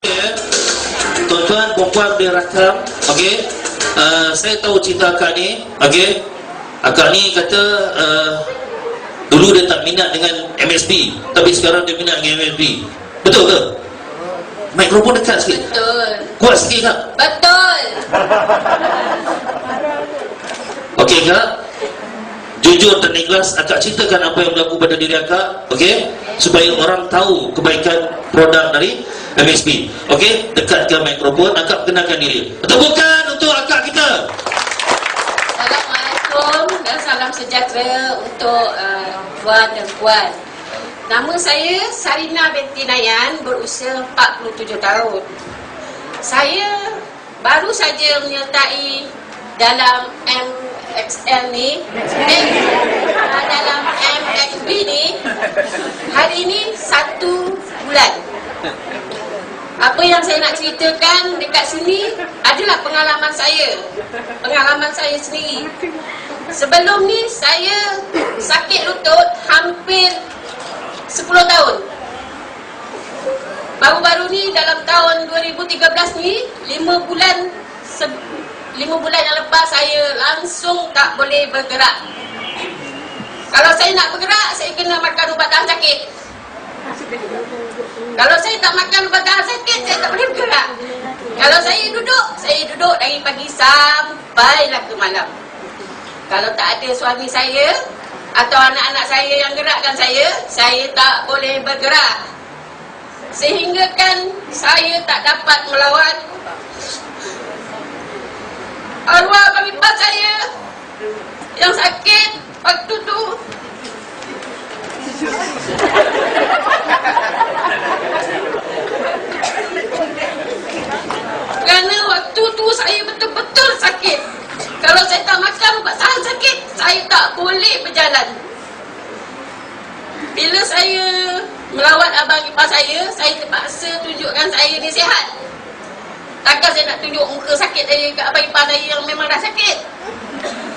Ya. Tuan-tuan, puan-puan boleh rakam. Okey. Saya tahu cerita akak ni. Okey. Akak ni kata dulu dia tak minat dengan MSP, tapi sekarang dia minat dengan MSP. Betul ke? Mikrofon dekat sikit. Betul. Kuat sikit kak. Betul. Okey kak. Jujur dan ikhlas akak ceritakan apa yang berlaku pada diri akak. Okey. Supaya orang tahu kebaikan produk dari MSP. Okey, dekatkan mikrofon, akak kenalkan diri. Tepukan untuk akak kita. Assalamualaikum dan salam sejahtera untuk tuan dan puan. Nama saya Sarina binti Nayan, berusia 47 tahun. Saya baru saja menyertai dalam MXL ni, dalam MXB ni, hari ini 1 bulan. Apa yang saya nak ceritakan dekat sini adalah pengalaman saya sendiri. Sebelum ni saya sakit lutut hampir 10 tahun. Baru-baru ni dalam tahun 2013 ni, 5 bulan yang lepas saya langsung tak boleh bergerak. Kalau saya nak bergerak, saya kena makan ubat tahan sakit. Kalau saya tak makan ubat tahan sakit, saya tak boleh bergerak. Kalau saya duduk dari pagi sampailah ke malam. Kalau tak ada suami saya atau anak-anak saya yang gerakkan saya tak boleh bergerak. Sehingga kan saya tak dapat melawat arwah abang ipar saya yang sakit waktu tu. Kerana waktu tu saya betul-betul sakit. Kalau saya tak makan ubat tahan sakit, saya tak boleh berjalan. Bila saya melawat abang ipar saya terpaksa tunjukkan saya ni sihat. Takkan saya nak tunjuk muka sakit saya kat abang ipar saya yang memang dah sakit.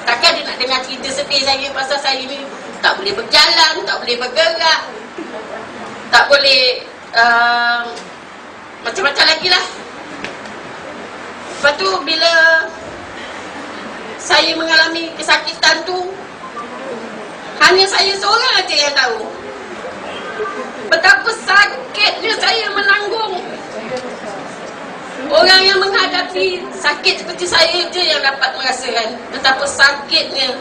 Takkan dia nak dengar cerita sedih saya pasal saya ni tak boleh berjalan, tak boleh bergerak, tak boleh macam-macam lagi lah. Lepas tu bila saya mengalami kesakitan tu, hanya saya seorang aja yang tahu betapa sakitnya saya menanggung. Orang yang menghadapi sakit seperti saya je yang dapat merasakan betapa sakitnya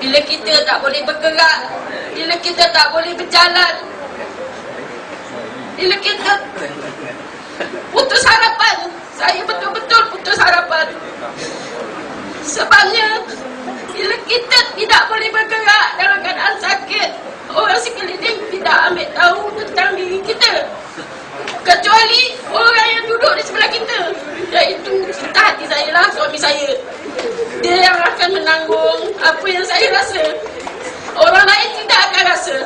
bila kita tak boleh bergerak, bila kita tak boleh berjalan, bila kita putus harapan. Saya betul-betul putus harapan. Sebabnya bila kita tidak boleh bergerak dalam keadaan sakit, orang sekeliling tidak ambil tahu tentang diri kita, kecuali orang yang duduk di sebelah kita, iaitu cinta hati saya lah, suami saya. Dia yang akan menanggung apa yang saya rasa. Orang lain tidak akan rasa.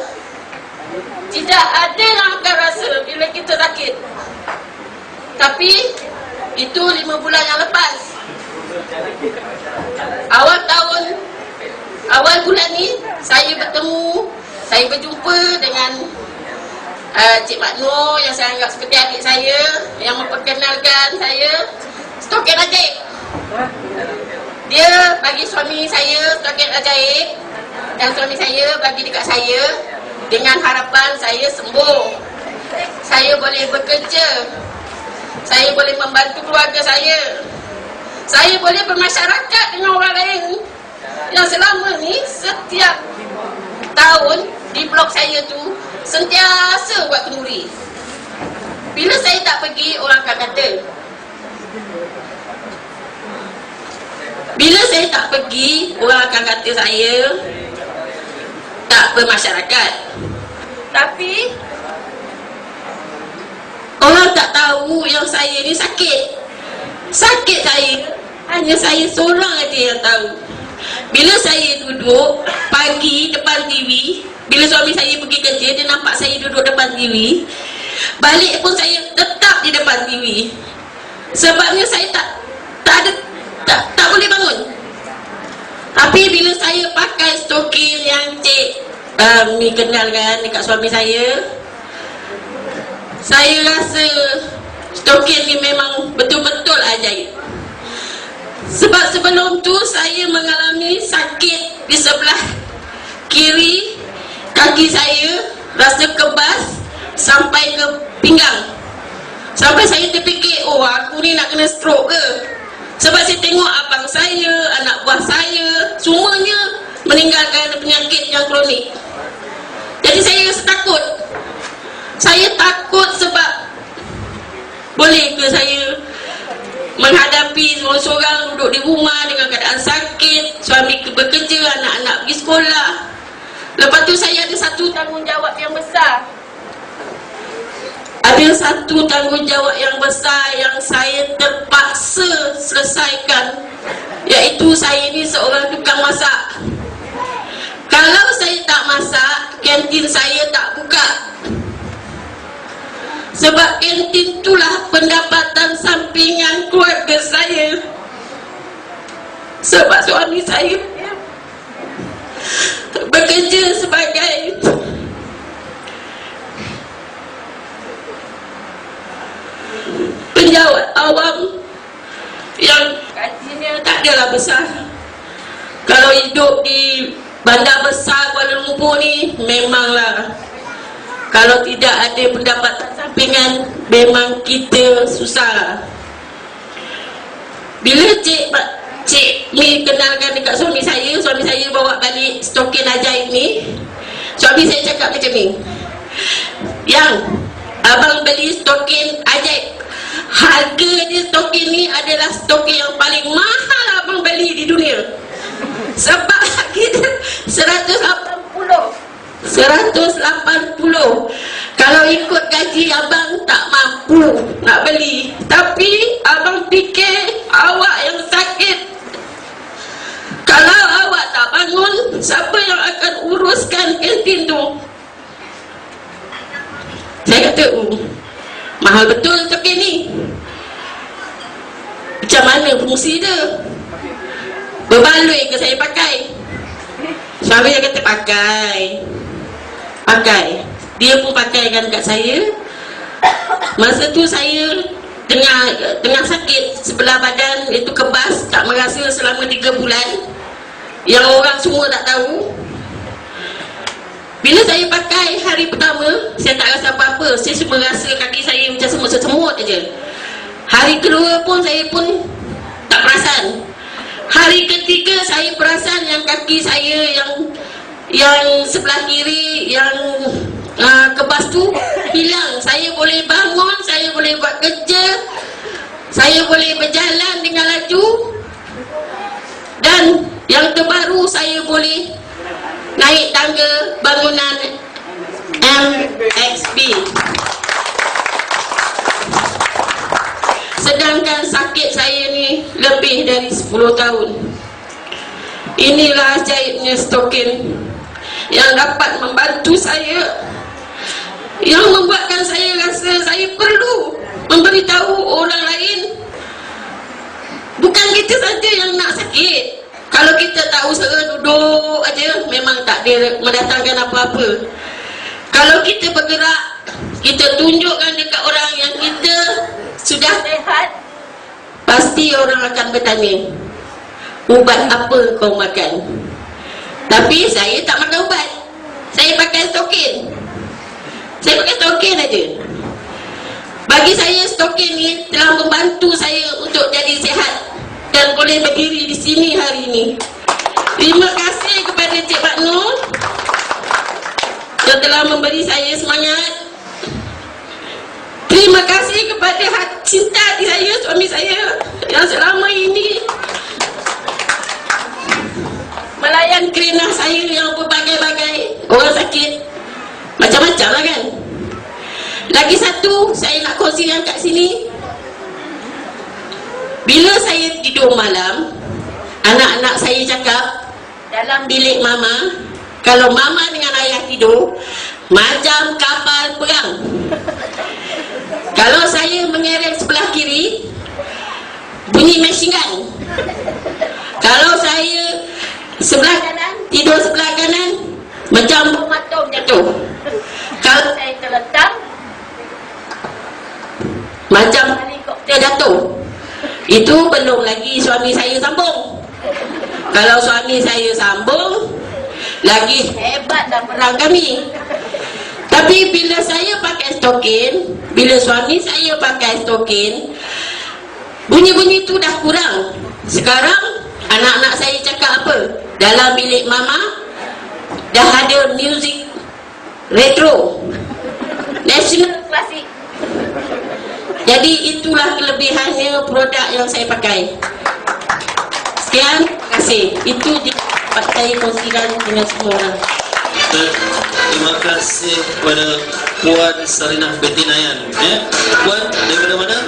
Tidak ada yang akan rasa bila kita sakit. Tapi itu 5 bulan yang lepas. Awal bulan ni saya berjumpa dengan Cik Mak Nur yang saya anggap seperti adik saya, yang memperkenalkan saya stokin ajaib. Dia bagi suami saya stokin ajaib, dan suami saya bagi dekat saya dengan harapan saya sembuh, saya boleh bekerja, saya boleh membantu keluarga saya boleh bermasyarakat dengan orang lain yang selama ni setiap tahun di blok saya tu sentiasa buat kenduri. Bila saya tak pergi, orang akan kata. Bila saya tak pergi, orang akan kata saya tak bermasyarakat. Tapi orang tak tahu yang saya ni sakit. Sakit saya hanya saya seorang aja yang tahu. Bila saya duduk pagi depan TV, bila suami saya pergi kerja, dia nampak saya duduk depan TV. Balik pun saya tetap di depan TV. Sebabnya saya tak boleh bangun. Tapi bila saya pakai stokin yang Cik ni kenalkan dekat suami saya rasa stokin ni memang betul-betul ajaib. Sebab sebelum tu saya mengalami sakit di sebelah kiri kaki saya, rasa kebas sampai ke pinggang. Sampai saya terfikir, oh aku ni nak kena stroke ke? Sebab saya tengok abang saya, anak buah saya, semuanya meninggalkan penyakit yang kronik. Jadi saya rasa takut. Saya takut sebab boleh ke saya menghadapi seorang-seorang duduk di rumah dengan keadaan sakit, suami bekerja, anak-anak pergi sekolah. Lepas tu saya ada satu tanggungjawab yang besar. Ada satu tanggungjawab yang besar yang saya terpaksa selesaikan, iaitu saya ni seorang tukang masak. Kalau saya tak masak, kantin saya tak buka. Sebab kantin itulah pendapatan sampingan keluarga saya. Sebab suami saya bekerja sebagai penjawat awam yang gajinya tak adalah besar. Kalau hidup di bandar besar Kuala Lumpur ni, memanglah kalau tidak ada pendapatan sampingan, memang kita susah. Bila Cik Mi kenalkan dekat suami saya bawa balik stokin ajaib ni, suami saya cakap macam ni, yang abang beli stokin ajaib, harga di stokin ni adalah stokin yang paling mahal abang beli di dunia. Sebab kita 180. Kalau ikut gaji abang tak mampu nak beli. Tapi abang fikir awak yang sakit, kalau awak tak bangun, siapa yang akan uruskan kantin tu? Saya kata, mahal betul stokin ni. Macam mana fungsi dia? Berbaloi ke saya pakai? Suami saya kata pakai. Dia pun pakaikan kat saya. Masa tu saya tengah sakit sebelah badan, itu kebas, tak merasa selama 3 bulan, yang orang semua tak tahu. Bila saya pakai hari pertama, saya tak rasa apa-apa. Saya cuma rasa kaki saya macam semut-semut aja. Hari kedua pun saya pun tak perasan. Hari ketiga saya perasan yang kaki saya yang sebelah kiri yang kebas tu hilang. Saya boleh bangun, saya boleh buat kerja, saya boleh berjalan dengan laju, dan yang terbaru saya boleh naik tangga bangunan MXB. Sedangkan sakit saya ni lebih dari 10 tahun. Inilah ajaibnya stokin yang dapat membantu saya, yang membuatkan saya rasa saya perlu memberitahu orang lain. Bukan kita saja yang nak sakit. Kalau kita tak usaha duduk aja, memang tak ada mendatangkan apa-apa. Kalau kita bergerak, kita tunjukkan dekat orang yang kita sudah sehat, pasti orang akan bertanya, ubat apa kau makan? Tapi saya tak makan ubat. Saya pakai stokin. Saya pakai stokin aja. Bagi saya stokin ni telah membantu saya untuk jadi sihat dan boleh berdiri di sini hari ini. Terima kasih kepada Cik Pak Nur yang telah memberi saya semangat. Terima kasih kepada cinta hati saya, suami saya yang selama ini melayan kerana saya yang berbagai-bagai orang sakit. Macam-macam lah kan. Lagi satu saya nak kongsikan kat sini. Bila saya tidur malam, anak-anak saya cakap dalam bilik mama, kalau mama dengan ayah tidur macam kapal perang. Kalau saya mengerek sebelah kiri, bunyi machine gun. Kalau saya sebelah kanan, tidur sebelah kanan, macam bom atom jatuh. Kalau saya terletak, macam helikopter jatuh. Itu belum lagi suami saya sambung. Kalau suami saya sambung, lagi hebat dah perang kami. Tapi bila saya pakai stokin, bila suami saya pakai stokin, bunyi-bunyi tu dah kurang. Sekarang anak-anak saya cakap apa? Dalam bilik mama dah ada music retro, national classic. Jadi itulah kelebihannya produk yang saya pakai. Sekian, terima kasih. Itu dapat saya kongsikan dengan semua orang. Terima kasih kepada Puan Sarinah Betinayan. Puan daripada mana?